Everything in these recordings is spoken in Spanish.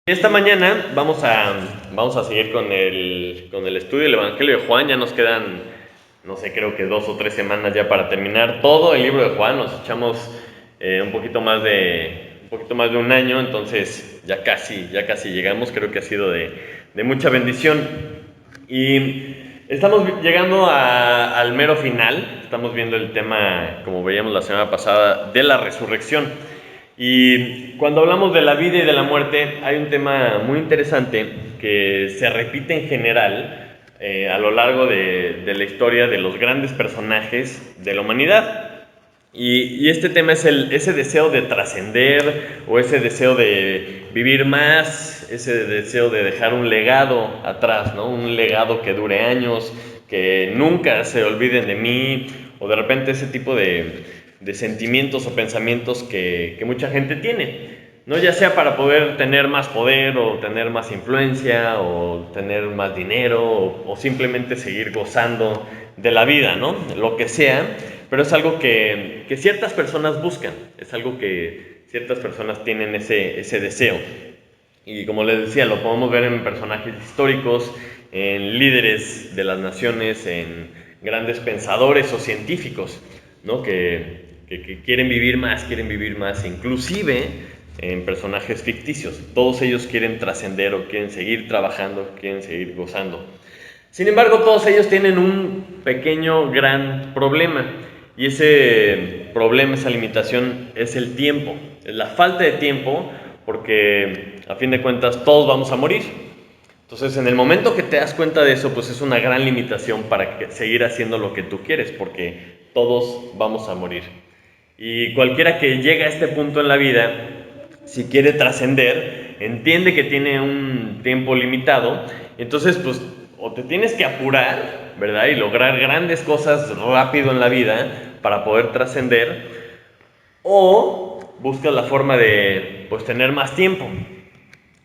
Esta mañana vamos a seguir con el estudio del Evangelio de Juan. Ya nos quedan, no sé, creo que 2 o 3 semanas ya para terminar todo el libro de Juan. Nos echamos un poquito más de un año, entonces ya casi llegamos. Creo que ha sido de mucha bendición. Y estamos llegando al mero final. Estamos viendo el tema, como veíamos la semana pasada, de la resurrección. Y cuando hablamos de la vida y de la muerte, hay un tema muy interesante que se repite en general a lo largo de la historia de los grandes personajes de la humanidad. Y este tema es ese deseo de trascender, o ese deseo de vivir más, ese deseo de dejar un legado atrás, ¿no? Un legado que dure años, que nunca se olviden de mí, o de repente ese tipo de sentimientos o pensamientos que mucha gente tiene, ¿no? Ya sea para poder tener más poder, o tener más influencia, o tener más dinero, o simplemente seguir gozando de la vida, ¿no? Lo que sea, pero es algo que ciertas personas buscan, es algo que ciertas personas tienen ese deseo. Y como les decía, lo podemos ver en personajes históricos, en líderes de las naciones, en grandes pensadores o científicos, ¿no? Que quieren vivir más, inclusive en personajes ficticios. Todos ellos quieren trascender, o quieren seguir trabajando, quieren seguir gozando. Sin embargo, todos ellos tienen un pequeño, gran problema. Y ese problema, esa limitación, es el tiempo. Es la falta de tiempo, porque a fin de cuentas todos vamos a morir. Entonces, en el momento que te das cuenta de eso, pues es una gran limitación para seguir haciendo lo que tú quieres, porque todos vamos a morir. Y cualquiera que llega a este punto en la vida, si quiere trascender, entiende que tiene un tiempo limitado. Entonces, pues, o te tienes que apurar, ¿verdad? Y lograr grandes cosas rápido en la vida para poder trascender, o buscas la forma de, pues, tener más tiempo.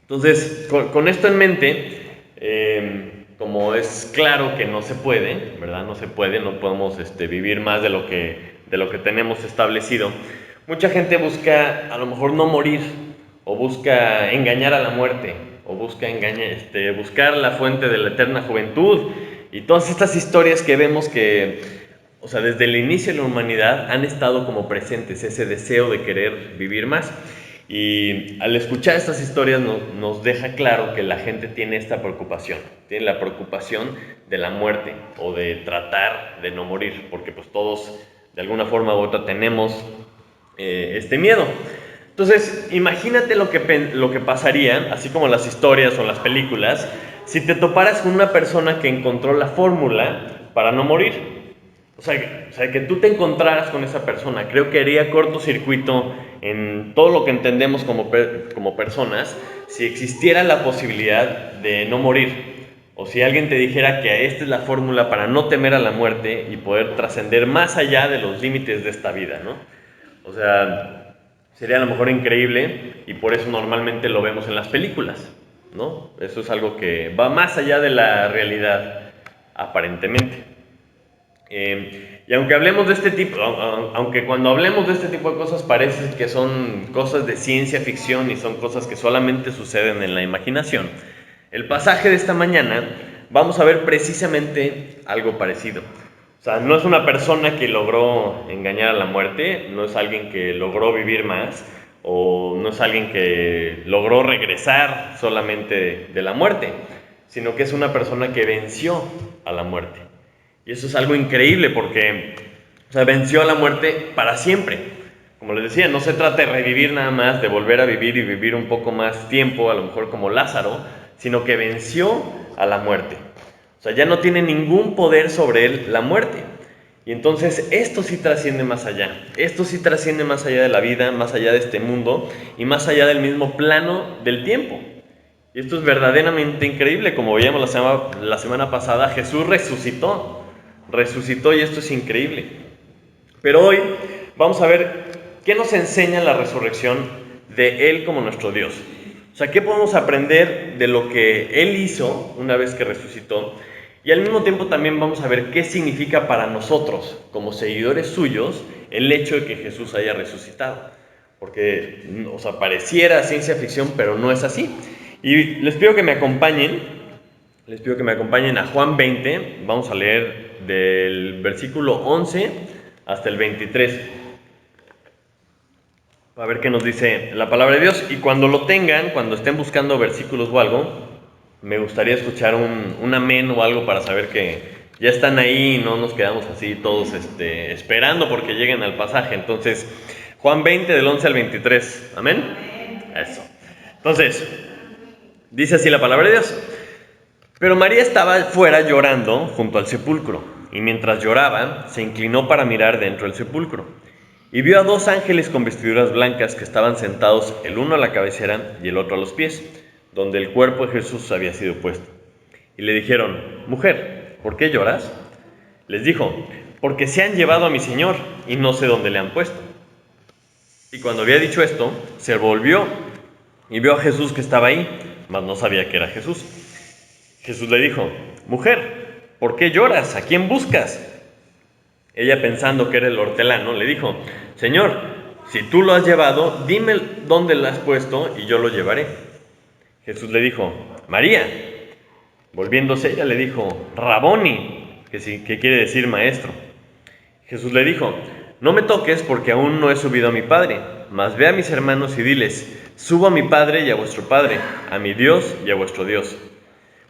Entonces, con esto en mente, como es claro que no se puede, ¿verdad? No se puede, no podemos vivir más de lo que tenemos establecido. Mucha gente busca, a lo mejor, no morir, o busca engañar a la muerte, o busca buscar la fuente de la eterna juventud, y todas estas historias que vemos que, o sea, desde el inicio de la humanidad han estado como presentes, ese deseo de querer vivir más. Y al escuchar estas historias nos deja claro que la gente tiene esta preocupación, tiene la preocupación de la muerte, o de tratar de no morir, porque pues todos de alguna forma u otra tenemos este miedo. Entonces, imagínate lo que pasaría, así como las historias o las películas, si te toparas con una persona que encontró la fórmula para no morir. O sea, que tú te encontraras con esa persona, creo que haría cortocircuito en todo lo que entendemos como personas, si existiera la posibilidad de no morir. O si alguien te dijera que esta es la fórmula para no temer a la muerte y poder trascender más allá de los límites de esta vida, ¿no? O sea, sería a lo mejor increíble, y por eso normalmente lo vemos en las películas, ¿no? Eso es algo que va más allá de la realidad, aparentemente. Y aunque hablemos de este tipo, aunque cuando hablemos de este tipo de cosas parece que son cosas de ciencia ficción y son cosas que solamente suceden en la imaginación, el pasaje de esta mañana vamos a ver precisamente algo parecido. O sea, no es una persona que logró engañar a la muerte, no es alguien que logró vivir más, o no es alguien que logró regresar solamente de la muerte, sino que es una persona que venció a la muerte. Y eso es algo increíble porque, o sea, venció a la muerte para siempre. Como les decía, no se trata de revivir nada más, de volver a vivir y vivir un poco más tiempo, a lo mejor como Lázaro, sino que venció a la muerte. O sea, ya no tiene ningún poder sobre él la muerte. Y entonces esto sí trasciende más allá. Esto sí trasciende más allá de la vida, más allá de este mundo y más allá del mismo plano del tiempo. Y esto es verdaderamente increíble. Como veíamos la semana pasada, Jesús resucitó, y esto es increíble. Pero hoy vamos a ver qué nos enseña la resurrección de Él como nuestro Dios. O sea, qué podemos aprender de lo que Él hizo una vez que resucitó, y al mismo tiempo también vamos a ver qué significa para nosotros, como seguidores suyos, el hecho de que Jesús haya resucitado. Porque, o sea, pareciera ciencia ficción, pero no es así. Y les pido que me acompañen a Juan 20, vamos a leer del versículo 11 hasta el 23. A ver qué nos dice la palabra de Dios. Y cuando lo tengan, cuando estén buscando versículos o algo, me gustaría escuchar un amén o algo para saber que ya están ahí y no nos quedamos así todos esperando porque lleguen al pasaje. Entonces, Juan 20 del 11 al 23. ¿Amén? Eso. Entonces, dice así la palabra de Dios. Pero María estaba fuera llorando junto al sepulcro, y mientras lloraba, se inclinó para mirar dentro del sepulcro, y vio a 2 ángeles con vestiduras blancas que estaban sentados, el uno a la cabecera y el otro a los pies, donde el cuerpo de Jesús había sido puesto. Y le dijeron: Mujer, ¿por qué lloras? Les dijo: Porque se han llevado a mi Señor, y no sé dónde le han puesto. Y cuando había dicho esto, se volvió y vio a Jesús que estaba ahí, mas no sabía que era Jesús. Jesús le dijo: Mujer, ¿por qué lloras? ¿A quién buscas? Ella, pensando que era el hortelano, le dijo: Señor, si tú lo has llevado, dime dónde lo has puesto y yo lo llevaré. Jesús le dijo: María. Volviéndose ella le dijo: Raboni, que quiere decir maestro. Jesús le dijo: No me toques, porque aún no he subido a mi Padre, mas ve a mis hermanos y diles: Subo a mi Padre y a vuestro Padre, a mi Dios y a vuestro Dios.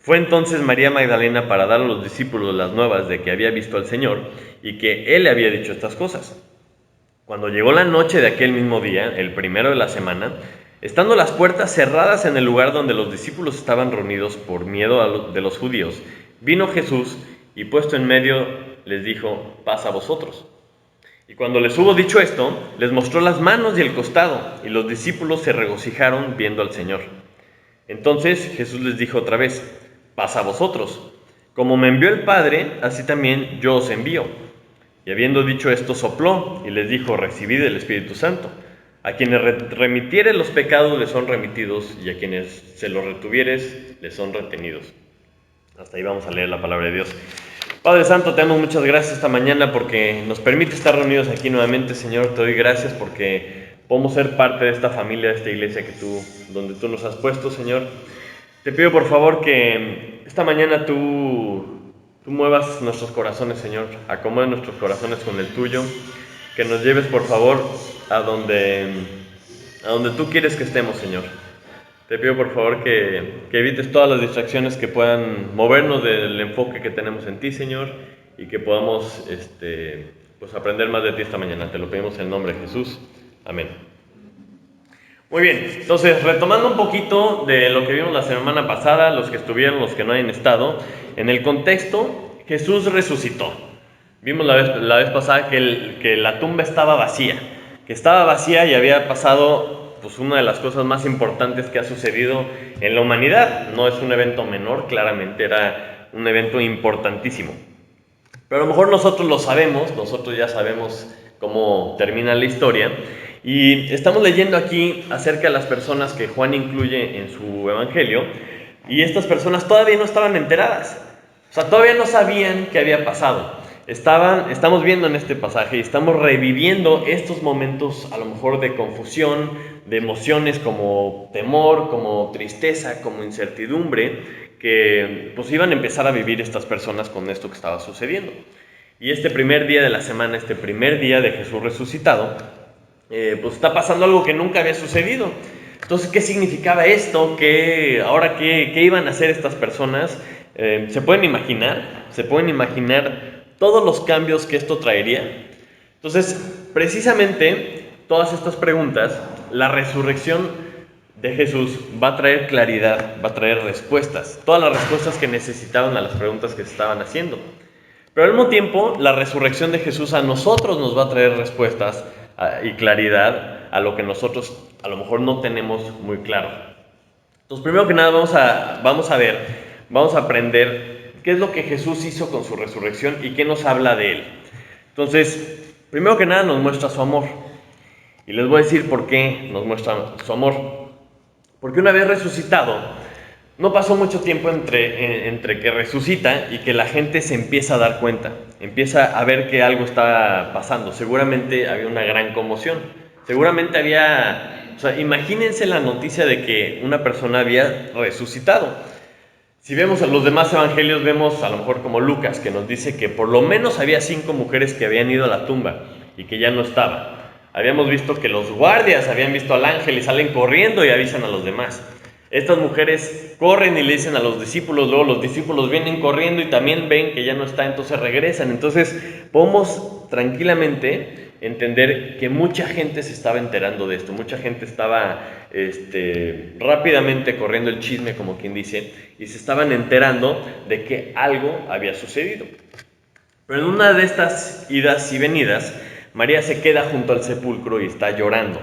Fue entonces María Magdalena para dar a los discípulos las nuevas de que había visto al Señor y que Él le había dicho estas cosas. Cuando llegó la noche de aquel mismo día, el primero de la semana, estando las puertas cerradas en el lugar donde los discípulos estaban reunidos por miedo de los judíos, vino Jesús y, puesto en medio, les dijo: Paz a vosotros. Y cuando les hubo dicho esto, les mostró las manos y el costado, y los discípulos se regocijaron viendo al Señor. Entonces Jesús les dijo otra vez: Paz a vosotros. Como me envió el Padre, así también yo os envío. Y habiendo dicho esto, sopló y les dijo: Recibid el Espíritu Santo. A quienes remitiere los pecados les son remitidos, y a quienes se los retuvieres les son retenidos. Hasta ahí vamos a leer la palabra de Dios. Padre Santo, te damos muchas gracias esta mañana porque nos permite estar reunidos aquí nuevamente. Señor, te doy gracias porque podemos ser parte de esta familia, de esta iglesia donde tú nos has puesto, Señor. Te pido por favor que esta mañana tú muevas nuestros corazones, Señor. Acomode nuestros corazones con el tuyo. Que nos lleves por favor a donde tú quieres que estemos, Señor. Te pido por favor que evites todas las distracciones que puedan movernos del enfoque que tenemos en ti, Señor, y que podamos pues aprender más de ti esta mañana. Te lo pedimos en el nombre de Jesús. Amén. Muy bien, entonces retomando un poquito de lo que vimos la semana pasada, los que estuvieron, los que no hayan estado, en el contexto, Jesús resucitó. Vimos la vez pasada que la tumba estaba vacía, y había pasado pues una de las cosas más importantes que ha sucedido en la humanidad. No es un evento menor, claramente era un evento importantísimo. Pero a lo mejor nosotros lo sabemos, nosotros ya sabemos cómo termina la historia. Y estamos leyendo aquí acerca de las personas que Juan incluye en su evangelio, y estas personas todavía no estaban enteradas, o sea, todavía no sabían qué había pasado. Estamos viendo en este pasaje y estamos reviviendo estos momentos a lo mejor de confusión, de emociones como temor, como tristeza, como incertidumbre, que pues iban a empezar a vivir estas personas con esto que estaba sucediendo. Y este primer día de la semana, este primer día de Jesús resucitado, pues está pasando algo que nunca había sucedido. Entonces, ¿qué significaba esto? ¿Qué iban a hacer estas personas? ¿Se pueden imaginar todos los cambios que esto traería? Entonces, precisamente, todas estas preguntas, la resurrección de Jesús va a traer claridad, va a traer respuestas, todas las respuestas que necesitaban a las preguntas que se estaban haciendo. Pero al mismo tiempo, la resurrección de Jesús a nosotros nos va a traer respuestas y claridad a lo que nosotros a lo mejor no tenemos muy claro. Entonces, primero que nada vamos a aprender qué es lo que Jesús hizo con su resurrección y qué nos habla de él. Entonces, primero que nada nos muestra su amor. Y les voy a decir por qué nos muestra su amor. Porque una vez resucitado, no pasó mucho tiempo entre que resucita y que la gente se empieza a dar cuenta, empieza a ver que algo está pasando. Seguramente había una gran conmoción, seguramente había O sea, imagínense la noticia de que una persona había resucitado. Si vemos a los demás evangelios, vemos a lo mejor como Lucas, que nos dice que por lo menos había 5 mujeres que habían ido a la tumba y que ya no estaba. Habíamos visto que los guardias habían visto al ángel y salen corriendo y avisan a los demás. Estas mujeres corren y le dicen a los discípulos, luego los discípulos vienen corriendo y también ven que ya no está, entonces regresan. Entonces podemos tranquilamente entender que mucha gente se estaba enterando de esto, mucha gente estaba rápidamente corriendo el chisme, como quien dice, y se estaban enterando de que algo había sucedido. Pero en una de estas idas y venidas, María se queda junto al sepulcro y está llorando,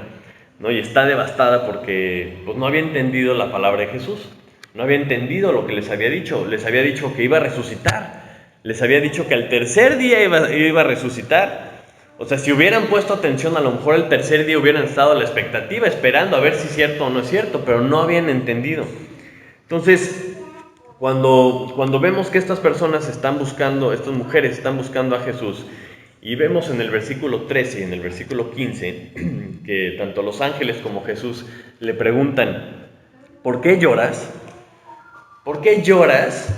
¿no? Y está devastada porque pues, no había entendido la palabra de Jesús, no había entendido lo que les había dicho que iba a resucitar, les había dicho que al tercer día iba a resucitar. O sea, si hubieran puesto atención, a lo mejor el tercer día hubieran estado a la expectativa, esperando a ver si es cierto o no es cierto, pero no habían entendido. Entonces, cuando vemos que estas personas están buscando, estas mujeres están buscando a Jesús, y vemos en el versículo 13 y en el versículo 15, que tanto los ángeles como Jesús le preguntan, ¿por qué lloras? ¿Por qué lloras?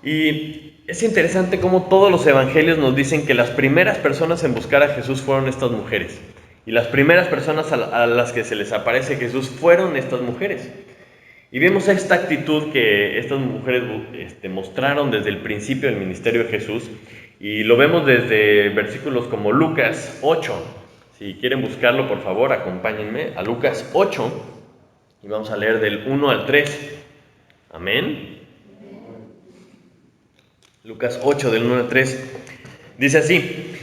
Y es interesante cómo todos los evangelios nos dicen que las primeras personas en buscar a Jesús fueron estas mujeres. Y las primeras personas a las que se les aparece Jesús fueron estas mujeres. Y vemos esta actitud que estas mujeres mostraron desde el principio del ministerio de Jesús. Y lo vemos desde versículos como Lucas 8. Si quieren buscarlo, por favor, acompáñenme a Lucas 8. Y vamos a leer del 1 al 3. Amén. Lucas 8, del 1 al 3. Dice así: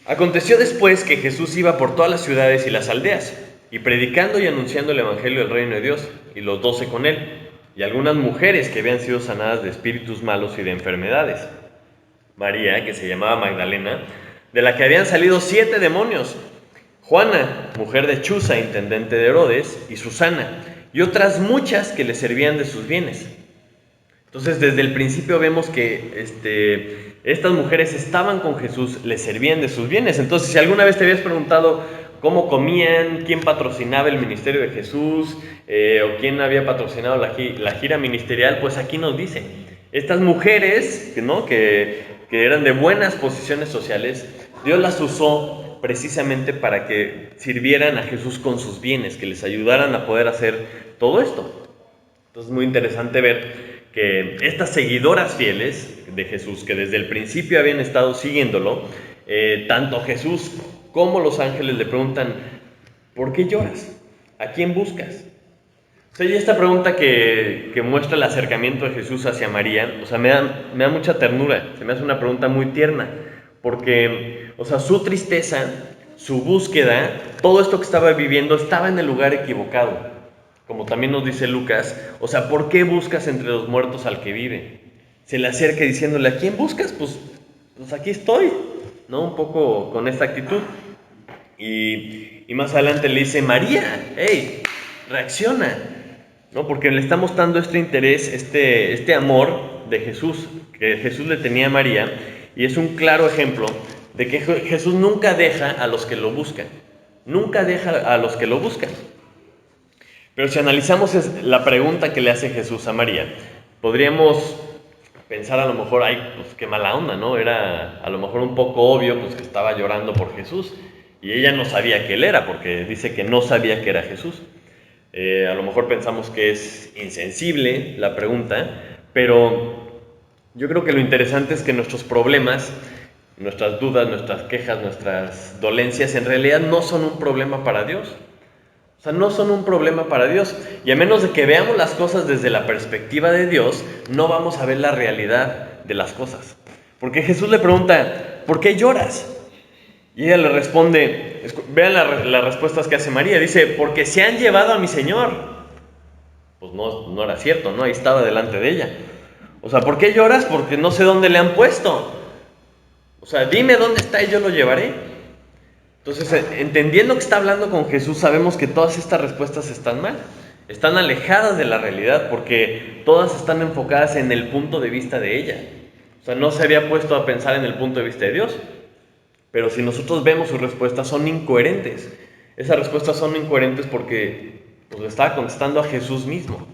Aconteció después que Jesús iba por todas las ciudades y las aldeas, y predicando y anunciando el evangelio del reino de Dios, y los 12 con él, y algunas mujeres que habían sido sanadas de espíritus malos y de enfermedades. María, que se llamaba Magdalena, de la que habían salido 7 demonios, Juana, mujer de Chuza, intendente de Herodes, y Susana, y otras muchas que le servían de sus bienes. Entonces, desde el principio vemos que estas mujeres estaban con Jesús, le servían de sus bienes. Entonces, si alguna vez te habías preguntado cómo comían, quién patrocinaba el ministerio de Jesús, o quién había patrocinado la gira ministerial, pues aquí nos dice, estas mujeres, ¿no?, que eran de buenas posiciones sociales, Dios las usó precisamente para que sirvieran a Jesús con sus bienes, que les ayudaran a poder hacer todo esto. Entonces, es muy interesante ver que estas seguidoras fieles de Jesús, que desde el principio habían estado siguiéndolo, tanto Jesús como los ángeles le preguntan, ¿por qué lloras? ¿A quién buscas? O sea, y esta pregunta que muestra el acercamiento de Jesús hacia María, o sea, me da mucha ternura, se me hace una pregunta muy tierna, porque, o sea, su tristeza, su búsqueda, todo esto que estaba viviendo estaba en el lugar equivocado. Como también nos dice Lucas, o sea, ¿por qué buscas entre los muertos al que vive? Se le acerca diciéndole, ¿a quién buscas? Pues aquí estoy, ¿no? Un poco con esta actitud. Y más adelante le dice, María, hey, reacciona, ¿no? Porque le está mostrando este interés, este amor de Jesús, que Jesús le tenía a María, y es un claro ejemplo de que Jesús nunca deja a los que lo buscan, nunca deja a los que lo buscan. Pero si analizamos la pregunta que le hace Jesús a María, podríamos pensar a lo mejor, ay, pues qué mala onda, ¿no? Era a lo mejor un poco obvio, pues que estaba llorando por Jesús, y ella no sabía que él era, porque dice que no sabía que era Jesús. A lo mejor pensamos que es insensible la pregunta, pero yo creo que lo interesante es que nuestros problemas, nuestras dudas, nuestras quejas, nuestras dolencias, en realidad no son un problema para Dios. O sea, no son un problema para Dios. Y a menos de que veamos las cosas desde la perspectiva de Dios, no vamos a ver la realidad de las cosas. Porque Jesús le pregunta, ¿por qué lloras? Y ella le responde, vean las respuestas que hace María, dice, porque se han llevado a mi Señor. Pues no era cierto, ¿no? Ahí estaba delante de ella. O sea, ¿por qué lloras? Porque no sé dónde le han puesto. O sea, dime dónde está y yo lo llevaré. Entonces, entendiendo que está hablando con Jesús, sabemos que todas estas respuestas están mal, están alejadas de la realidad, porque todas están enfocadas en el punto de vista de ella. O sea, no se había puesto a pensar en el punto de vista de Dios. Pero si nosotros vemos sus respuestas, son incoherentes. Esas respuestas son incoherentes porque pues, le estaba contestando a Jesús mismo.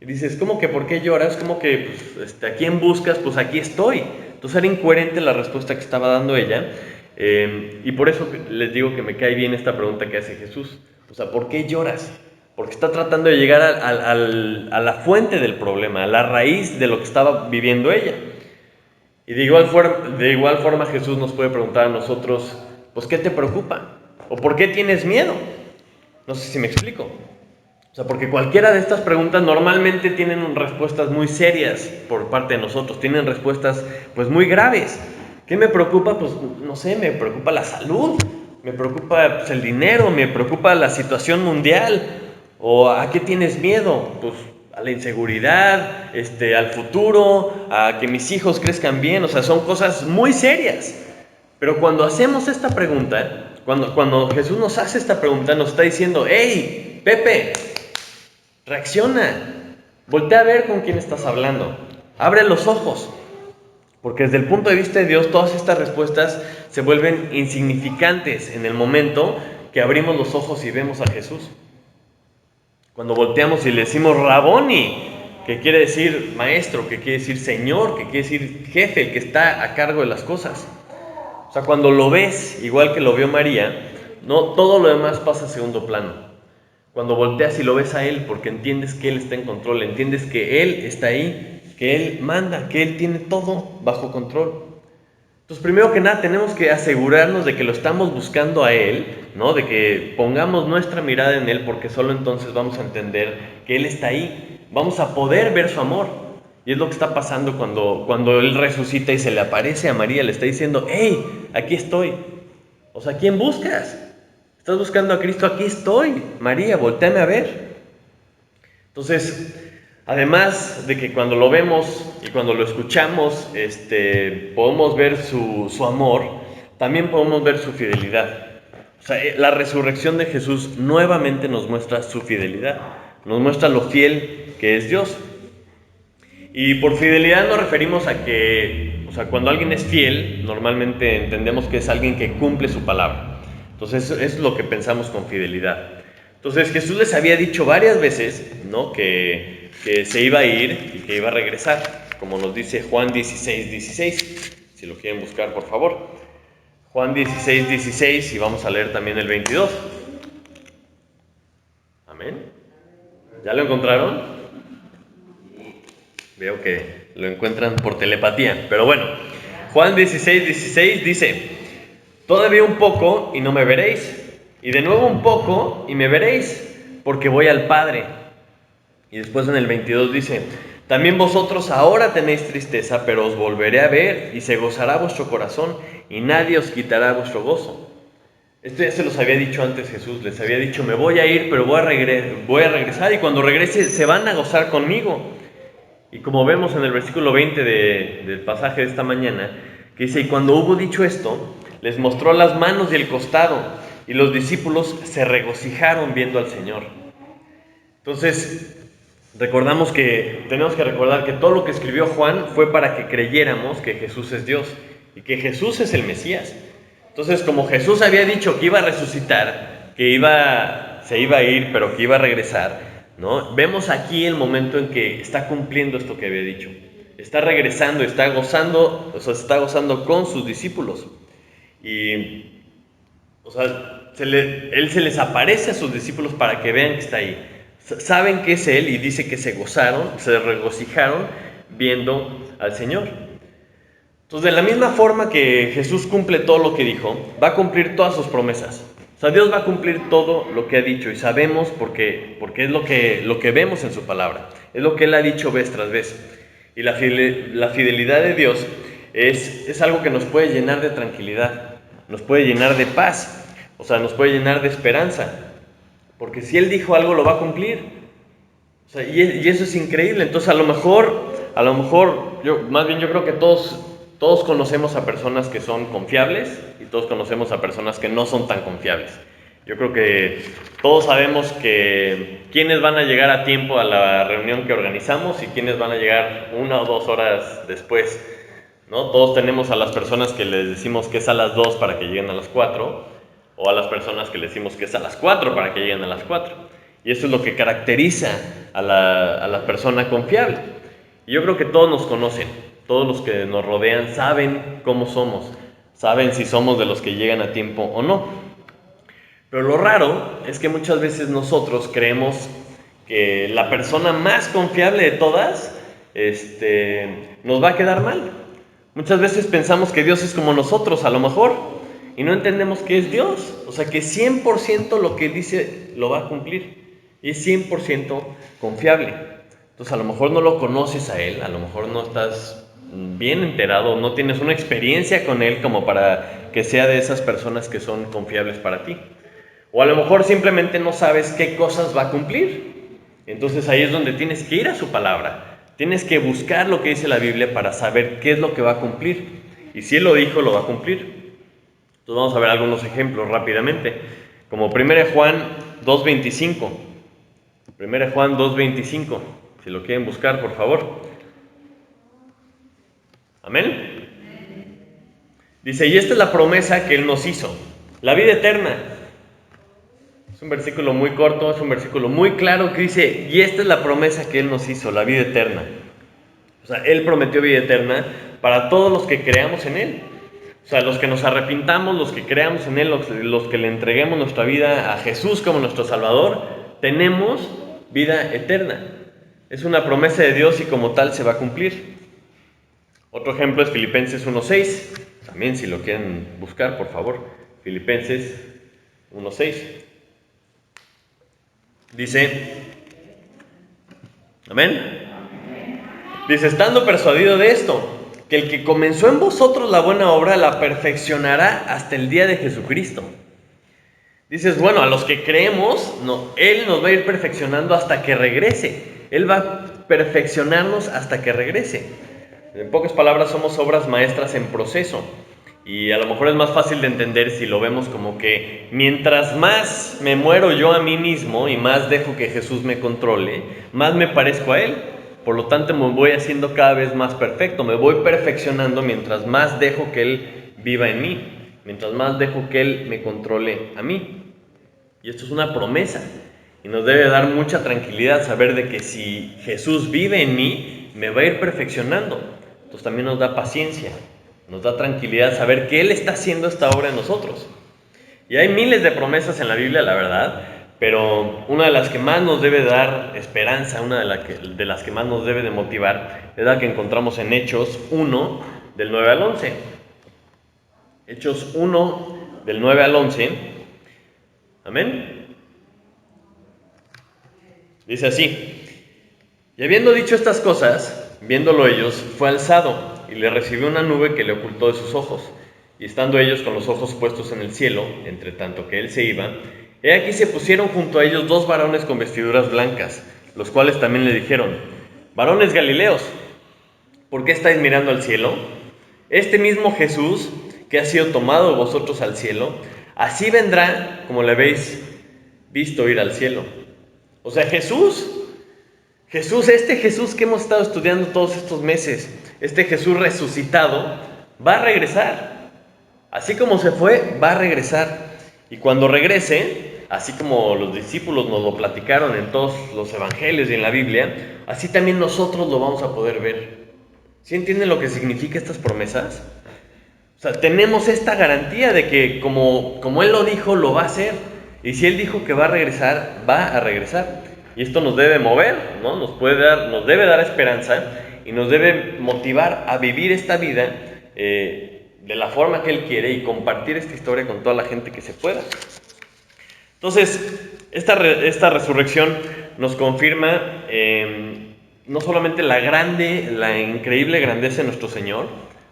Y dices, ¿cómo que por qué lloras? ¿Cómo que pues, ¿a quién buscas? Pues aquí estoy. Entonces era incoherente la respuesta que estaba dando ella. Y por eso les digo que me cae bien esta pregunta que hace Jesús. O sea, ¿por qué lloras? Porque está tratando de llegar a la fuente del problema, a la raíz de lo que estaba viviendo ella. Y de igual forma Jesús nos puede preguntar a nosotros, pues ¿qué te preocupa? ¿O por qué tienes miedo? No sé si me explico. O sea, porque cualquiera de estas preguntas normalmente tienen respuestas muy serias por parte de nosotros, tienen respuestas pues muy graves. ¿Qué me preocupa? Pues no sé, me preocupa la salud, me preocupa pues, el dinero, me preocupa la situación mundial. ¿O a qué tienes miedo? Pues a la inseguridad, al futuro, a que mis hijos crezcan bien. O sea, son cosas muy serias. Pero cuando hacemos esta pregunta, cuando Jesús nos hace esta pregunta, nos está diciendo, hey, Pepe, reacciona, voltea a ver con quién estás hablando, abre los ojos, porque desde el punto de vista de Dios todas estas respuestas se vuelven insignificantes en el momento que abrimos los ojos y vemos a Jesús. Cuando volteamos y le decimos Raboni, que quiere decir maestro, que quiere decir señor, que quiere decir jefe, el que está a cargo de las cosas. O sea, cuando lo ves, igual que lo vio María, no, todo lo demás pasa a segundo plano. Cuando volteas y lo ves a Él, porque entiendes que Él está en control, entiendes que Él está ahí, que Él manda, que Él tiene todo bajo control. Entonces, primero que nada, tenemos que asegurarnos de que lo estamos buscando a Él, ¿no? De que pongamos nuestra mirada en Él, porque solo entonces vamos a entender que Él está ahí. Vamos a poder ver su amor. Y es lo que está pasando cuando Él resucita y se le aparece a María, le está diciendo, hey, aquí estoy. O sea, ¿quién buscas? ¿Estás buscando a Cristo? Aquí estoy. María, voltéame a ver. Entonces, además de que cuando lo vemos y cuando lo escuchamos, podemos ver su amor, también podemos ver su fidelidad. O sea, la resurrección de Jesús nuevamente nos muestra su fidelidad, nos muestra lo fiel que es Dios. Y por fidelidad nos referimos a que, o sea, cuando alguien es fiel, normalmente entendemos que es alguien que cumple su palabra. Entonces, eso es lo que pensamos con fidelidad. Entonces, Jesús les había dicho varias veces, ¿no?, que se iba a ir y que iba a regresar, como nos dice Juan 16:16. Si lo quieren buscar, por favor. Juan 16:16 y vamos a leer también el 22. Amén. ¿Ya lo encontraron? Veo que lo encuentran por telepatía, pero bueno. Juan 16:16 dice, todavía un poco y no me veréis, y de nuevo un poco y me veréis, porque voy al Padre. Y después en el 22 dice, también vosotros ahora tenéis tristeza, pero os volveré a ver, y se gozará vuestro corazón, y nadie os quitará vuestro gozo. Esto ya se los había dicho antes Jesús, les había dicho, me voy a ir, pero voy a regresar, y cuando regrese se van a gozar conmigo. Y como vemos en el versículo 20 del pasaje de esta mañana, que dice, y cuando hubo dicho esto, les mostró las manos y el costado, y los discípulos se regocijaron viendo al Señor. Entonces, tenemos que recordar que todo lo que escribió Juan fue para que creyéramos que Jesús es Dios, y que Jesús es el Mesías. Entonces, como Jesús había dicho que iba a resucitar, que se iba a ir, pero que iba a regresar, ¿no? Vemos aquí el momento en que está cumpliendo esto que había dicho. Está regresando, está gozando con sus discípulos. Y, o sea, Él se les aparece a sus discípulos para que vean que está ahí. Saben que es Él y dice que se regocijaron viendo al Señor. Entonces, de la misma forma que Jesús cumple todo lo que dijo, va a cumplir todas sus promesas. O sea, Dios va a cumplir todo lo que ha dicho y sabemos porque es lo que vemos en su palabra. Es lo que Él ha dicho vez tras vez. Y la fidelidad de Dios es algo que nos puede llenar de tranquilidad, nos puede llenar de paz, o sea, nos puede llenar de esperanza. Porque si Él dijo algo, lo va a cumplir. O sea, y eso es increíble. Entonces, a lo mejor, yo creo que todos conocemos a personas que son confiables y todos conocemos a personas que no son tan confiables. Yo creo que todos sabemos quiénes van a llegar a tiempo a la reunión que organizamos y quiénes van a llegar 1 o 2 horas después, ¿no? Todos tenemos a las personas que les decimos que es a las 2 para que lleguen a las 4, o a las personas que le decimos que es a las 4 para que lleguen a las 4. Y eso es lo que caracteriza a la persona confiable. Y yo creo que todos nos conocen, todos los que nos rodean saben cómo somos, saben si somos de los que llegan a tiempo o no. Pero lo raro es que muchas veces nosotros creemos que la persona más confiable de todas nos va a quedar mal. Muchas veces pensamos que Dios es como nosotros, a lo mejor, y no entendemos que es Dios. O sea, que 100% lo que dice lo va a cumplir, y es 100% confiable. Entonces, a lo mejor no lo conoces a Él, a lo mejor no estás bien enterado, no tienes una experiencia con Él como para que sea de esas personas que son confiables para ti. O a lo mejor simplemente no sabes qué cosas va a cumplir. Entonces ahí es donde tienes que ir a su palabra. Tienes que buscar lo que dice la Biblia para saber qué es lo que va a cumplir. Y si Él lo dijo, lo va a cumplir. Entonces vamos a ver algunos ejemplos rápidamente. Como 1 Juan 2.25. 1 Juan 2.25. Si lo quieren buscar, por favor. Amén. Dice, y esta es la promesa que Él nos hizo. La vida eterna. Es un versículo muy corto, es un versículo muy claro que dice, y esta es la promesa que Él nos hizo, la vida eterna. O sea, Él prometió vida eterna para todos los que creamos en Él. O sea, los que nos arrepintamos, los que creamos en Él, los que le entreguemos nuestra vida a Jesús como nuestro Salvador, tenemos vida eterna. Es una promesa de Dios y como tal se va a cumplir. Otro ejemplo es Filipenses 1.6. También si lo quieren buscar, por favor. Filipenses 1.6. Dice, amén. Dice, estando persuadido de esto, que el que comenzó en vosotros la buena obra la perfeccionará hasta el día de Jesucristo. Dices, bueno, a los que creemos, Él nos va a ir perfeccionando hasta que regrese. Él va a perfeccionarnos hasta que regrese. En pocas palabras, somos obras maestras en proceso. Y a lo mejor es más fácil de entender si lo vemos como que mientras más me muero yo a mí mismo y más dejo que Jesús me controle, más me parezco a Él. Por lo tanto, me voy haciendo cada vez más perfecto, me voy perfeccionando mientras más dejo que Él viva en mí, mientras más dejo que Él me controle a mí. Y esto es una promesa y nos debe dar mucha tranquilidad saber de que si Jesús vive en mí, me va a ir perfeccionando. Entonces también nos da paciencia. Nos da tranquilidad saber que Él está haciendo esta obra en nosotros. Y hay miles de promesas en la Biblia, la verdad, pero una de las que más nos debe dar esperanza, una de las que más nos debe de motivar, es la que encontramos en Hechos 1, del 9 al 11. Hechos 1, del 9 al 11. Amén. Dice así, y habiendo dicho estas cosas, viéndolo ellos, fue alzado, y le recibió una nube que le ocultó de sus ojos. Y estando ellos con los ojos puestos en el cielo, entre tanto que él se iba, he aquí se pusieron junto a ellos 2 varones con vestiduras blancas, los cuales también le dijeron, varones galileos, ¿por qué estáis mirando al cielo? Este mismo Jesús, que ha sido tomado de vosotros al cielo, así vendrá como le habéis visto ir al cielo. O sea, Jesús, este Jesús que hemos estado estudiando todos estos meses, este Jesús resucitado, va a regresar. Así como se fue, va a regresar. Y cuando regrese, así como los discípulos nos lo platicaron en todos los evangelios y en la Biblia, así también nosotros lo vamos a poder ver. ¿Sí entienden lo que significa estas promesas? O sea, tenemos esta garantía de que como Él lo dijo, lo va a hacer. Y si Él dijo que va a regresar, va a regresar. Y esto nos debe mover, ¿no? Nos debe dar esperanza y nos debe motivar a vivir esta vida de la forma que Él quiere y compartir esta historia con toda la gente que se pueda. Entonces, esta resurrección nos confirma no solamente la increíble grandeza de nuestro Señor,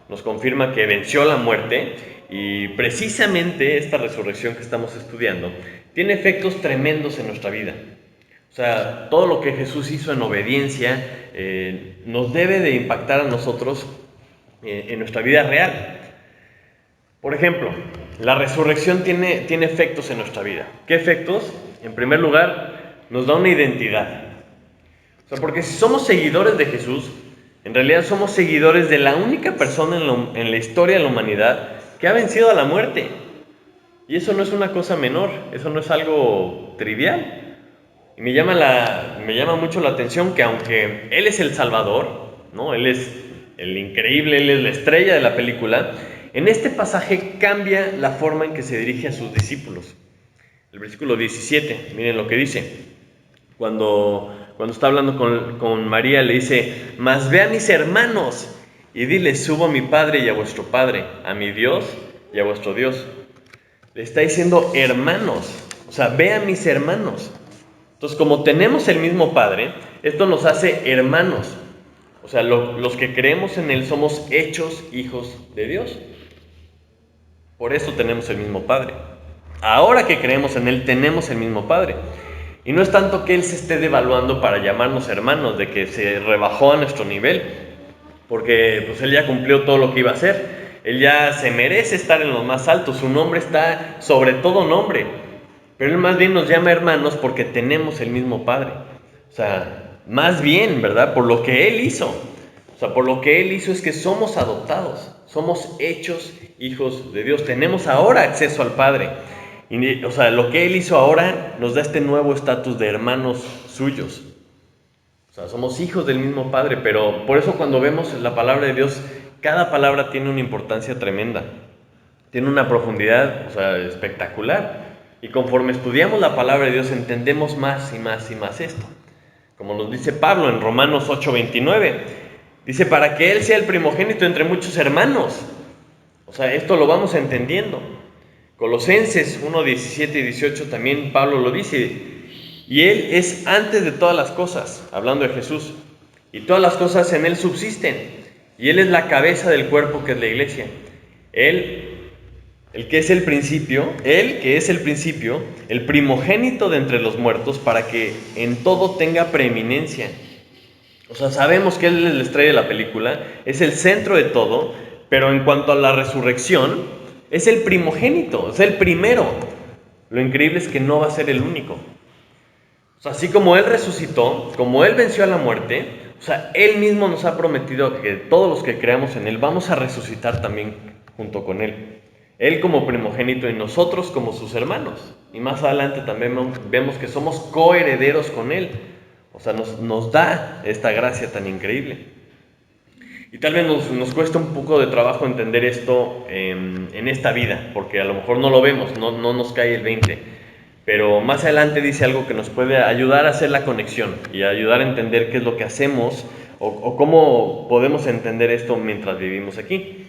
nos confirma que venció la muerte y precisamente esta resurrección que estamos estudiando tiene efectos tremendos en nuestra vida. O sea, todo lo que Jesús hizo en obediencia nos debe de impactar a nosotros en nuestra vida real. Por ejemplo, la resurrección tiene efectos en nuestra vida. ¿Qué efectos? En primer lugar, nos da una identidad. O sea, porque si somos seguidores de Jesús, en realidad somos seguidores de la única persona en la historia de la humanidad que ha vencido a la muerte. Y eso no es una cosa menor, eso no es algo trivial. Y me llama mucho la atención que aunque Él es el Salvador, ¿no? Él es el increíble, Él es la estrella de la película, en este pasaje cambia la forma en que se dirige a sus discípulos. El versículo 17, miren lo que dice. Cuando está hablando con María, le dice: mas ve a mis hermanos y dile: subo a mi Padre y a vuestro Padre, a mi Dios y a vuestro Dios. Le está diciendo hermanos, o sea, ve a mis hermanos. Entonces, como tenemos el mismo Padre, esto nos hace hermanos. O sea, los que creemos en Él somos hechos hijos de Dios. Por eso tenemos el mismo Padre. Ahora que creemos en Él, tenemos el mismo Padre. Y no es tanto que Él se esté devaluando para llamarnos hermanos, de que se rebajó a nuestro nivel, porque pues Él ya cumplió todo lo que iba a hacer. Él ya se merece estar en lo más alto, su nombre está sobre todo nombre. Pero Él más bien nos llama hermanos porque tenemos el mismo Padre. O sea, más bien, ¿verdad? Por lo que Él hizo. O sea, por lo que Él hizo es que somos adoptados, somos hechos hijos de Dios. Tenemos ahora acceso al Padre. Y, o sea, lo que Él hizo ahora nos da este nuevo estatus de hermanos suyos. O sea, somos hijos del mismo Padre, pero por eso cuando vemos la palabra de Dios, cada palabra tiene una importancia tremenda. Tiene una profundidad, o sea, espectacular. Y conforme estudiamos la palabra de Dios, entendemos más y más y más esto. Como nos dice Pablo en Romanos 8:29. Dice: para que Él sea el primogénito entre muchos hermanos. O sea, esto lo vamos entendiendo. Colosenses 1:17 y 18 también Pablo lo dice: y Él es antes de todas las cosas, hablando de Jesús, y todas las cosas en Él subsisten, y Él es la cabeza del cuerpo que es la iglesia. Él, el que es el principio, el primogénito de entre los muertos, para que en todo tenga preeminencia. O sea, sabemos que Él es la estrella de la película, es el centro de todo, pero en cuanto a la resurrección, es el primogénito, es el primero. Lo increíble es que no va a ser el único. O sea, así como Él resucitó, como Él venció a la muerte, o sea, Él mismo nos ha prometido que todos los que creamos en Él vamos a resucitar también junto con Él. Él como primogénito y nosotros como sus hermanos. Y más adelante también vemos que somos coherederos con Él. O sea, nos da esta gracia tan increíble. Y tal vez nos cuesta un poco de trabajo entender esto en esta vida, porque a lo mejor no lo vemos, no nos cae el 20. Pero más adelante dice algo que nos puede ayudar a hacer la conexión y ayudar a entender qué es lo que hacemos o cómo podemos entender esto mientras vivimos aquí.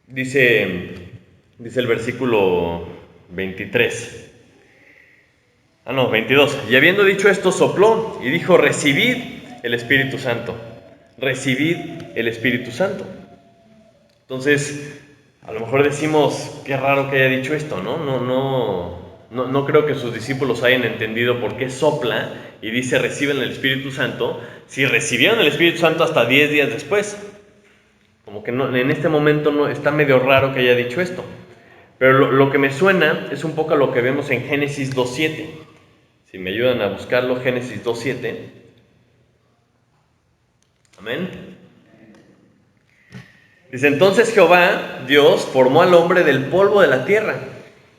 Dice el versículo 22. Y habiendo dicho esto, sopló y dijo: recibid el Espíritu Santo. Recibid el Espíritu Santo. Entonces, a lo mejor decimos: qué raro que haya dicho esto, ¿no? No creo que sus discípulos hayan entendido por qué sopla y dice: reciben el Espíritu Santo, si recibieron el Espíritu Santo hasta 10 días después. Como que no, en este momento no, está medio raro que haya dicho esto. Pero lo que me suena es un poco a lo que vemos en Génesis 2:7. Si me ayudan a buscarlo, Génesis 2:7. Amén. Dice: entonces Jehová, Dios, formó al hombre del polvo de la tierra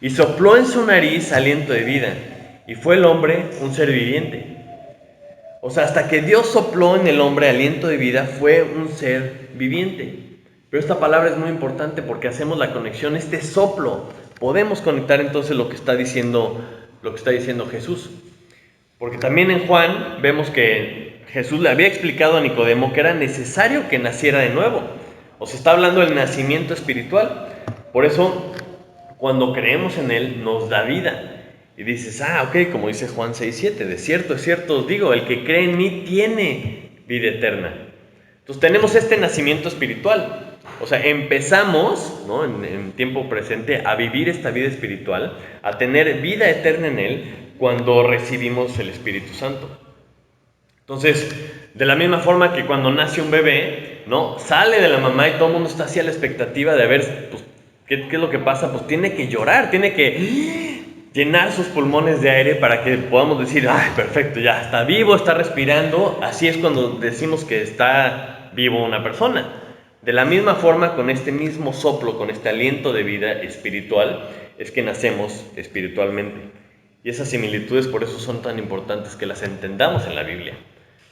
y sopló en su nariz aliento de vida, y fue el hombre un ser viviente. O sea, hasta que Dios sopló en el hombre aliento de vida, fue un ser viviente. Pero esta palabra es muy importante porque hacemos la conexión, este soplo. Podemos conectar entonces lo que está diciendo Jesús. Porque también en Juan vemos que Jesús le había explicado a Nicodemo que era necesario que naciera de nuevo. O sea, está hablando del nacimiento espiritual. Por eso, cuando creemos en Él, nos da vida. Y dices: ok, como dice Juan 6:7, de cierto os digo, el que cree en mí tiene vida eterna. Entonces tenemos este nacimiento espiritual. O sea, empezamos, ¿no?, en tiempo presente a vivir esta vida espiritual, a tener vida eterna en Él cuando recibimos el Espíritu Santo. Entonces, de la misma forma que cuando nace un bebé, ¿no?, sale de la mamá y todo el mundo está así a la expectativa de ver, pues, ¿qué es lo que pasa? Pues tiene que llorar, tiene que llenar sus pulmones de aire para que podamos decir: ¡ay, perfecto, ya está vivo, está respirando! Así es cuando decimos que está vivo una persona, De la misma forma, con este mismo soplo, con este aliento de vida espiritual, es que nacemos espiritualmente. Y esas similitudes por eso son tan importantes que las entendamos en la Biblia.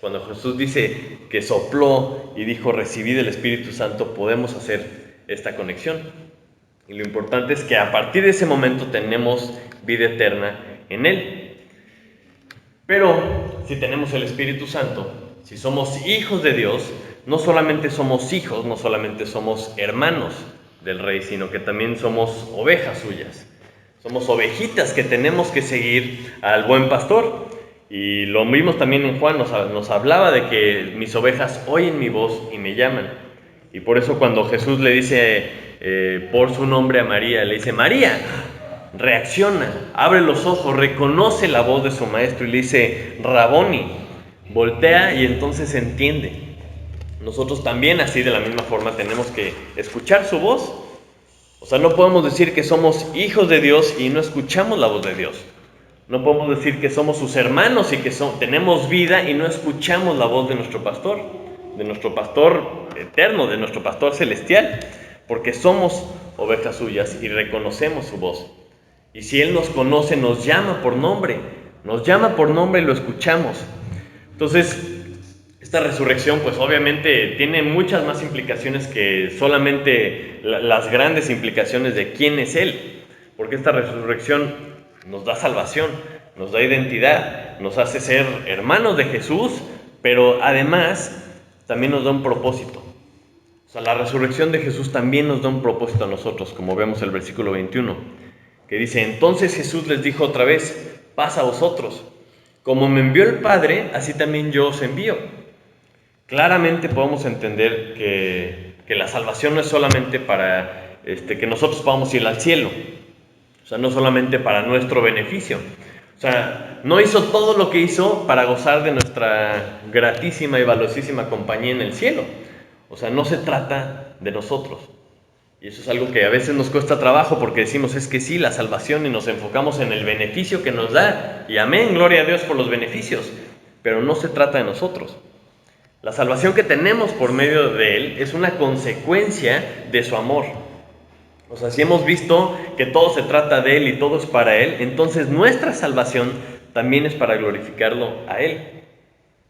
Cuando Jesús dice que sopló y dijo recibid el Espíritu Santo, podemos hacer esta conexión. Y lo importante es que a partir de ese momento tenemos vida eterna en Él. Pero si tenemos el Espíritu Santo, si somos hijos de Dios, no solamente somos hijos, no solamente somos hermanos del Rey, sino que también somos ovejas suyas. Somos ovejitas que tenemos que seguir al buen pastor. Y lo vimos también en Juan, nos hablaba de que mis ovejas oyen mi voz y me llaman. Y por eso cuando Jesús le dice por su nombre a María, le dice, María, reacciona, abre los ojos, reconoce la voz de su maestro y le dice, Raboni, voltea y entonces entiende. Nosotros también así de la misma forma tenemos que escuchar su voz. O sea, no podemos decir que somos hijos de Dios y no escuchamos la voz de Dios. No podemos decir que somos sus hermanos y que tenemos vida y no escuchamos la voz de nuestro pastor eterno, de nuestro pastor celestial, porque somos ovejas suyas y reconocemos su voz. Y si Él nos conoce, nos llama por nombre y lo escuchamos. Entonces, esta resurrección, pues obviamente tiene muchas más implicaciones que solamente las grandes implicaciones de quién es Él, porque esta resurrección nos da salvación, nos da identidad, nos hace ser hermanos de Jesús, pero además también nos da un propósito. O sea, la resurrección de Jesús también nos da un propósito a nosotros, como vemos el versículo 21, que dice, entonces Jesús les dijo otra vez, paz a vosotros, como me envió el Padre, así también yo os envío. Claramente podemos entender que la salvación no es solamente para que nosotros podamos ir al cielo, o sea, no solamente para nuestro beneficio. O sea, no hizo todo lo que hizo para gozar de nuestra gratísima y valiosísima compañía en el cielo. O sea, no se trata de nosotros. Y eso es algo que a veces nos cuesta trabajo porque decimos, es que sí, la salvación y nos enfocamos en el beneficio que nos da. Y amén, gloria a Dios por los beneficios. Pero no se trata de nosotros. La salvación que tenemos por medio de Él es una consecuencia de su amor. O sea, si hemos visto que todo se trata de Él y todo es para Él, entonces nuestra salvación también es para glorificarlo a Él.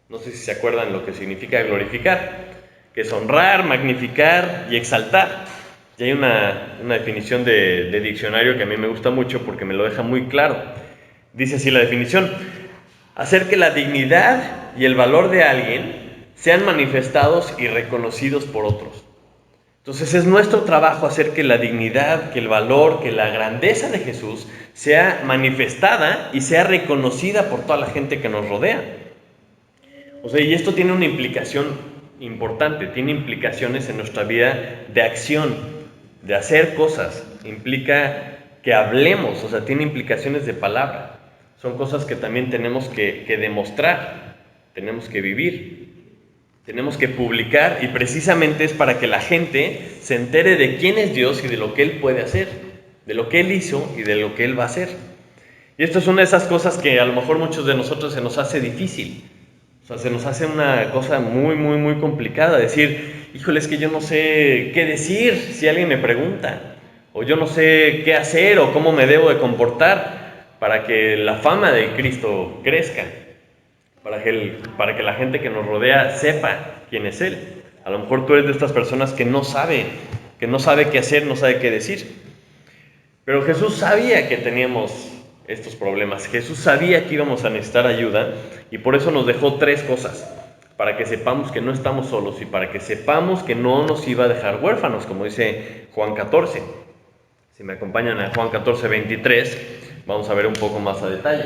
No sé si se acuerdan lo que significa glorificar, que es honrar, magnificar y exaltar. Y hay una definición de diccionario que a mí me gusta mucho porque me lo deja muy claro. Dice así la definición: hacer que la dignidad y el valor de alguien sean manifestados y reconocidos por otros. Entonces es nuestro trabajo hacer que la dignidad, que el valor, que la grandeza de Jesús sea manifestada y sea reconocida por toda la gente que nos rodea. O sea, y esto tiene una implicación importante, tiene implicaciones en nuestra vida de acción, de hacer cosas, implica que hablemos, o sea, tiene implicaciones de palabra. Son cosas que también tenemos que demostrar, tenemos que vivir. Tenemos que publicar y precisamente es para que la gente se entere de quién es Dios y de lo que Él puede hacer, de lo que Él hizo y de lo que Él va a hacer. Y esto es una de esas cosas que a lo mejor muchos de nosotros se nos hace difícil. O sea, se nos hace una cosa muy, muy, muy complicada. Decir, híjole, es que yo no sé qué decir si alguien me pregunta. O yo no sé qué hacer o cómo me debo de comportar para que la fama de Cristo crezca. Para que la gente que nos rodea sepa quién es Él. A lo mejor tú eres de estas personas que no sabe qué hacer, no sabe qué decir. Pero Jesús sabía que teníamos estos problemas. Jesús sabía que íbamos a necesitar ayuda y por eso nos dejó 3 cosas. Para que sepamos que no estamos solos y para que sepamos que no nos iba a dejar huérfanos, como dice Juan 14. Si me acompañan a Juan 14, 23, vamos a ver un poco más a detalle.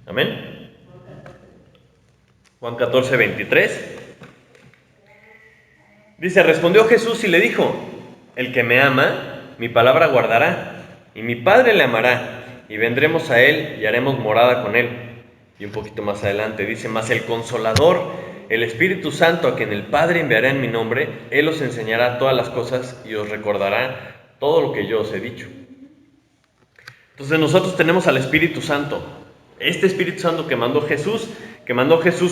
Amén. Juan 14, 23. Dice, respondió Jesús y le dijo, el que me ama, mi palabra guardará, y mi Padre le amará, y vendremos a él y haremos morada con él. Y un poquito más adelante dice, mas el Consolador, el Espíritu Santo, a quien el Padre enviará en mi nombre, Él os enseñará todas las cosas y os recordará todo lo que yo os he dicho. Entonces nosotros tenemos al Espíritu Santo, este Espíritu Santo que mandó Jesús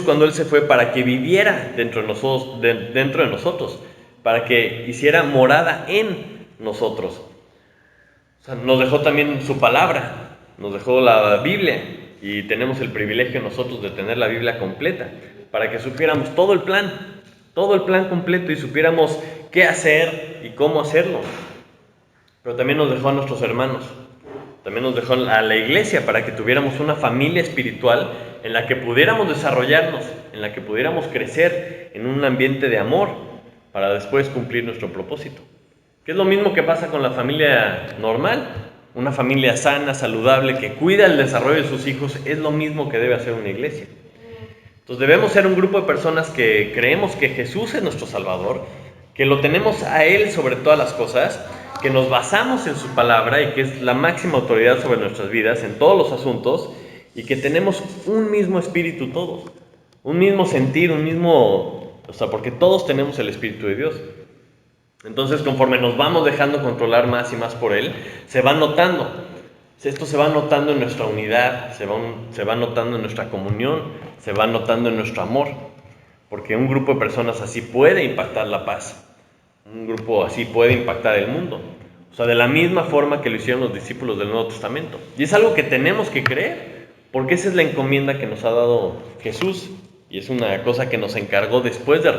cuando Él se fue para que viviera dentro de nosotros. para que hiciera morada en nosotros. O sea, nos dejó también su palabra, nos dejó la Biblia, y tenemos el privilegio nosotros de tener la Biblia completa, para que supiéramos todo el plan completo, y supiéramos qué hacer y cómo hacerlo. Pero también nos dejó a nuestros hermanos, también nos dejó a la iglesia, para que tuviéramos una familia espiritual en la que pudiéramos desarrollarnos, en la que pudiéramos crecer en un ambiente de amor, para después cumplir nuestro propósito. Que es lo mismo que pasa con la familia normal. Una familia sana, saludable, que cuida el desarrollo de sus hijos, es lo mismo que debe hacer una iglesia. Entonces debemos ser un grupo de personas que creemos que Jesús es nuestro Salvador, que lo tenemos a Él sobre todas las cosas, que nos basamos en su palabra y que es la máxima autoridad sobre nuestras vidas en todos los asuntos, y que tenemos un mismo espíritu todos, un mismo sentir, porque todos tenemos el Espíritu de Dios. Entonces, conforme nos vamos dejando controlar más y más por Él, se va notando. Esto se va notando en nuestra unidad, se va notando en nuestra comunión, se va notando en nuestro amor. Porque un grupo de personas así puede impactar la paz. Un grupo así puede impactar el mundo. O sea, de la misma forma que lo hicieron los discípulos del Nuevo Testamento. Y es algo que tenemos que creer, porque esa es la encomienda que nos ha dado Jesús. Y es una cosa que nos encargó después de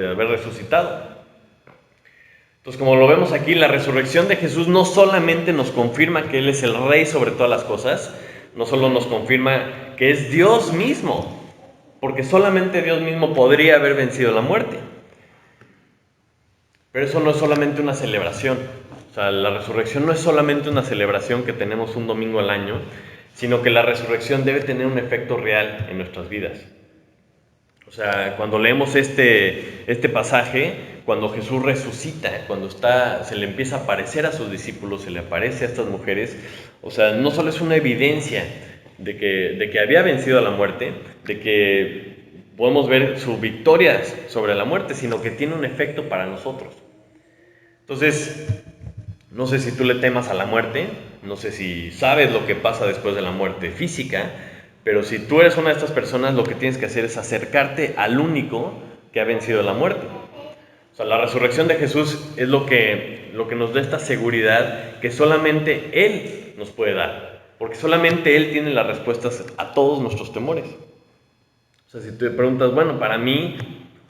haber resucitado. Entonces, como lo vemos aquí, la resurrección de Jesús no solamente nos confirma que Él es el Rey sobre todas las cosas, no solo nos confirma que es Dios mismo, porque solamente Dios mismo podría haber vencido la muerte. Pero eso no es solamente una celebración. O sea, la resurrección no es solamente una celebración que tenemos un domingo al año, sino que la resurrección debe tener un efecto real en nuestras vidas. O sea, cuando leemos este pasaje, cuando Jesús resucita, cuando se le empieza a aparecer a sus discípulos, se le aparece a estas mujeres, o sea, no solo es una evidencia de que había vencido a la muerte, de que podemos ver su victoria sobre la muerte, sino que tiene un efecto para nosotros. Entonces, no sé si tú le temas a la muerte, no sé si sabes lo que pasa después de la muerte física, pero si tú eres una de estas personas, lo que tienes que hacer es acercarte al único que ha vencido la muerte. O sea, la resurrección de Jesús es lo que nos da esta seguridad que solamente Él nos puede dar. Porque solamente Él tiene las respuestas a todos nuestros temores. O sea, si tú te preguntas, bueno, para mí,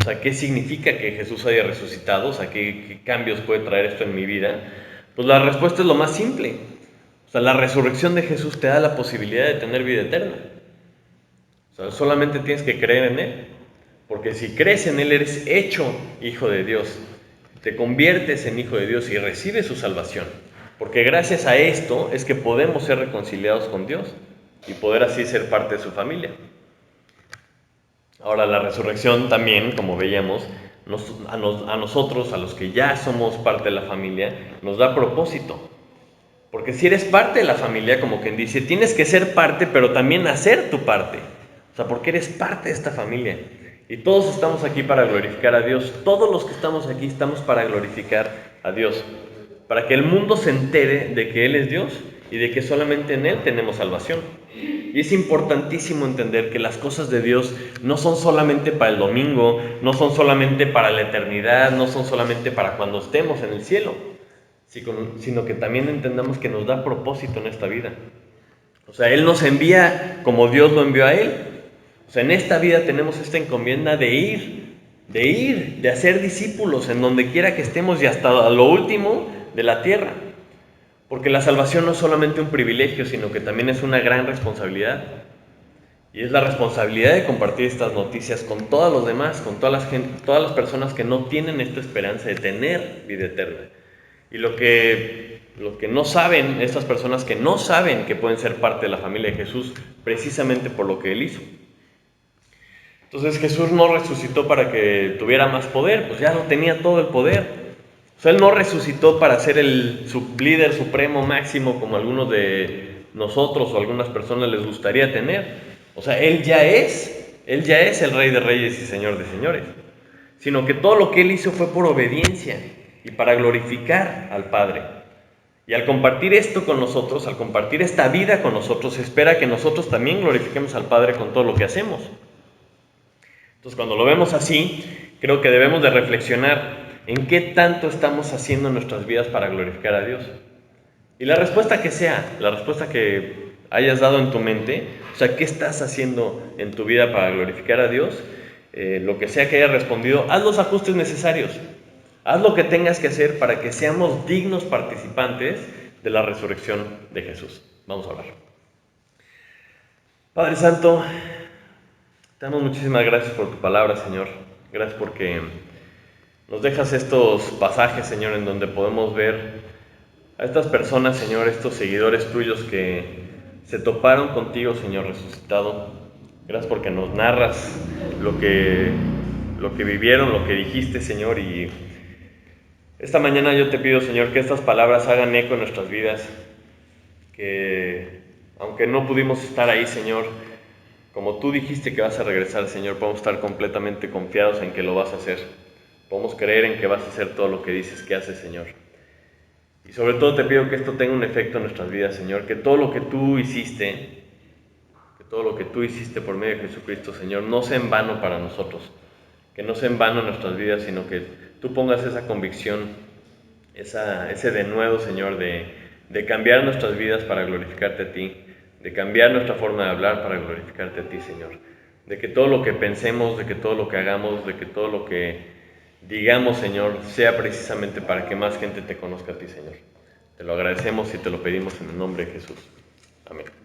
o sea, ¿qué significa que Jesús haya resucitado? O sea, ¿qué cambios puede traer esto en mi vida? Pues la respuesta es lo más simple. O sea, la resurrección de Jesús te da la posibilidad de tener vida eterna. O sea, solamente tienes que creer en Él. Porque si crees en Él, eres hecho hijo de Dios. Te conviertes en hijo de Dios y recibes su salvación. Porque gracias a esto es que podemos ser reconciliados con Dios y poder así ser parte de su familia. Ahora, la resurrección también, como veíamos, a nosotros, a los que ya somos parte de la familia, nos da propósito. Porque si eres parte de la familia, como quien dice, tienes que ser parte, pero también hacer tu parte. O sea, porque eres parte de esta familia. Y todos estamos aquí para glorificar a Dios. Todos los que estamos aquí estamos para glorificar a Dios. Para que el mundo se entere de que Él es Dios y de que solamente en Él tenemos salvación. Y es importantísimo entender que las cosas de Dios no son solamente para el domingo, no son solamente para la eternidad, no son solamente para cuando estemos en el cielo, sino que también entendamos que nos da propósito en esta vida. O sea, Él nos envía como Dios lo envió a Él. O sea, en esta vida tenemos esta encomienda de ir, de hacer discípulos en donde quiera que estemos y hasta lo último de la tierra. Porque la salvación no es solamente un privilegio, sino que también es una gran responsabilidad. Y es la responsabilidad de compartir estas noticias con todos los demás, con todas las personas que no tienen esta esperanza de tener vida eterna. Y lo que no saben, estas personas que no saben que pueden ser parte de la familia de Jesús, precisamente por lo que Él hizo. Entonces Jesús no resucitó para que tuviera más poder, pues ya lo tenía todo el poder. O sea, Él no resucitó para ser el líder supremo máximo como algunos de nosotros o algunas personas les gustaría tener. O sea, Él ya es el Rey de Reyes y Señor de Señores. Sino que todo lo que Él hizo fue por obediencia y para glorificar al Padre. Y al compartir esto con nosotros, al compartir esta vida con nosotros, se espera que nosotros también glorifiquemos al Padre con todo lo que hacemos. Entonces, cuando lo vemos así, creo que debemos de reflexionar en qué tanto estamos haciendo en nuestras vidas para glorificar a Dios. Y la respuesta que sea, la respuesta que hayas dado en tu mente, o sea, ¿qué estás haciendo en tu vida para glorificar a Dios? Lo que sea que hayas respondido, haz los ajustes necesarios. Haz lo que tengas que hacer para que seamos dignos participantes de la resurrección de Jesús. Vamos a orar. Padre Santo, te damos muchísimas gracias por tu palabra, Señor. Gracias porque nos dejas estos pasajes, Señor, en donde podemos ver a estas personas, Señor, estos seguidores tuyos que se toparon contigo, Señor, resucitado. Gracias porque nos narras lo que vivieron, lo que dijiste, Señor, y esta mañana yo te pido, Señor, que estas palabras hagan eco en nuestras vidas, que aunque no pudimos estar ahí, Señor, como tú dijiste que vas a regresar, Señor, podemos estar completamente confiados en que lo vas a hacer. Podemos creer en que vas a hacer todo lo que dices que haces, Señor. Y sobre todo te pido que esto tenga un efecto en nuestras vidas, Señor, que todo lo que tú hiciste por medio de Jesucristo, Señor, no sea en vano para nosotros, que no sea en vano en nuestras vidas, sino que tú pongas esa convicción, ese denuedo, Señor, de cambiar nuestras vidas para glorificarte a ti, de cambiar nuestra forma de hablar para glorificarte a ti, Señor, de que todo lo que pensemos, de que todo lo que hagamos, de que todo lo que digamos, Señor, sea precisamente para que más gente te conozca a ti, Señor. Te lo agradecemos y te lo pedimos en el nombre de Jesús. Amén.